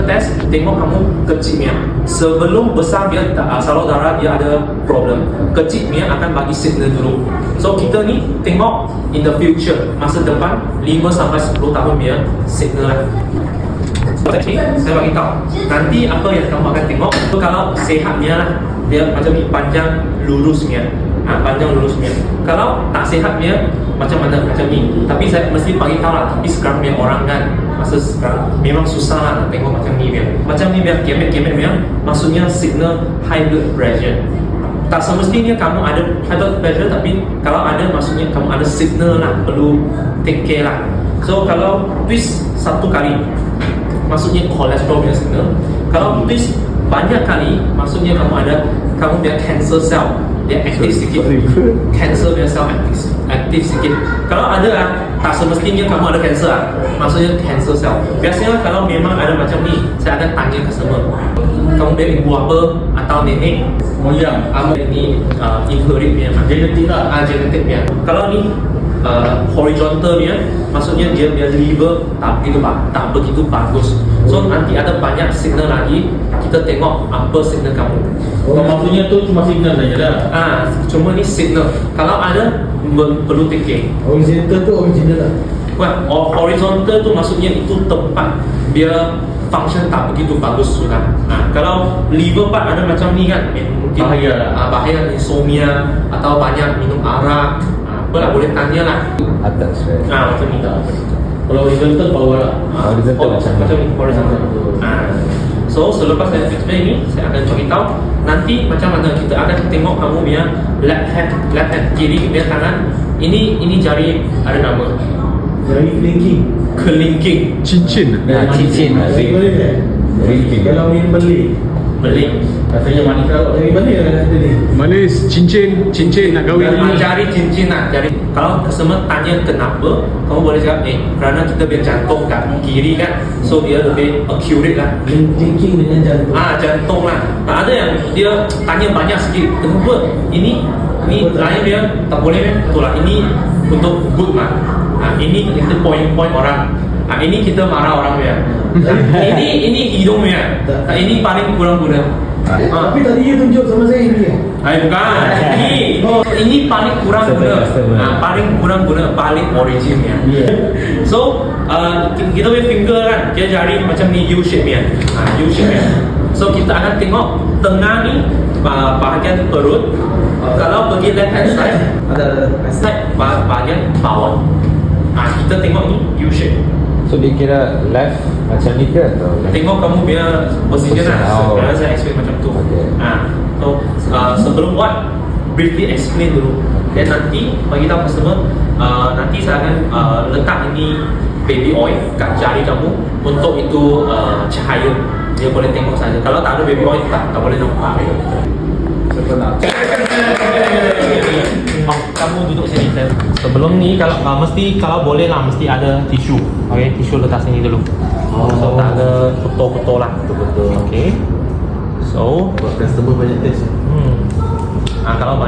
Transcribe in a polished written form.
test tengok kamu kecilnya. Sebelum besar dia salur darah dia ada problem, kecilnya akan bagi signal dulu. So kita ni tengok in the future, masa depan 5 sampai 10 tahun dia signal lah. Okay, saya bagi tahu nanti apa yang kamu akan tengok. So, kalau sehatnya lah, dia macam ni, panjang lurusnya. Panjang lurusnya. Kalau tak sehatnya macam mana, macam ni. Tapi saya mesti bagi tahu lah. Tapi sekarang punya orang kan, masa sekarang memang susah lah nak tengok macam ni dia. Macam ni dia kemet-kemet dia, maksudnya signal high blood pressure. Tak semestinya kamu ada high blood pressure, tapi kalau ada maksudnya kamu ada signal lah, perlu take care lah. So kalau twist satu kali, maksudnya kolesterol punya signal. Kalau twist banyak kali, maksudnya kamu punya cancer cell dia aktif sikit. Cancer punya cell aktif sikit. Kalau ada lah, tak semestinya kamu ada cancer lah, maksudnya cancer cell. Biasanya kalau memang ada macam ni, saya akan tanya customer, kamu dari ibu apa atau nenek moyang ini inherit punya, genetik lah, genetik punya. Kalau ni horizontal punya, maksudnya dia liver tak begitu bagus. So nanti ada banyak signal lagi, kita tengok apa signal kamu. Maksudnya tu cuma signal saja dah. Cuma ni signal. Kalau ada perlu take care. Horizontal tu original lah. Horizontal tu maksudnya itu tempat dia function tak begitu bagus sudah. Kalau liver part ada macam ni kan, mungkin bahaya insomnia atau banyak minum arak. Apalah, boleh tanya lah. Atas Macam ni. Kalau horizontal bawah lah. Horizontal macam ni, horizontal. So selepas saya explain ni, saya akan beritahu nanti macam mana kita akan tengok kamu punya left hand kiri punya tangan. Ini jari ada nama. Jari kelingking. cincin. Cincin. Ring. Kalau ni beling. Katanya manis kalau dari mana yang ada ni? Manis, cincin nak kahwin. Jari cincin lah, jari. Kalau customer tanya kenapa, kamu boleh cakap kerana kita punya jantung kat kiri kan, so dia lebih accurate lah. Kelingking dengan jantung. Jantung lah. Ada yang dia tanya banyak sikit, kenapa ini lain dia tak boleh betul lah. Ini untuk good lah. Ini itu point orang. Ini kita marah orang dia. Ini hidung dia. Ini paling kurang guna. Tapi tadi dia tunjuk sama saya ini. Bukan. Ini paling kurang guna. Paling kurang guna, paling originnya. So kita punya finger kan, dia jari macam ni U shape nya. U shape nya. So kita akan tengok tengah ni bahagian perut. Kalau pergi left hand side, ada side bahagian bawah. Kita tengok ni U shape. So dia kira left macam ni ke atau tengok kamu punya position lah. Sekarang saya explain macam tu. So sebelum buat, briefly explain dulu. Dan nanti bagi tahu customer, nanti saya akan letak ini baby oil kat jari kamu untuk itu cahaya. Dia boleh tengok saja. Kalau tak ada baby oil tak boleh nampak. Kamu duduk sini. Sebelum ni kalau boleh lah mesti ada tisu. Okey, tisu letak sini dulu. So tak ada kotor-kotor lah. Betul. Okey. So Buat customer banyak test. kalau banyak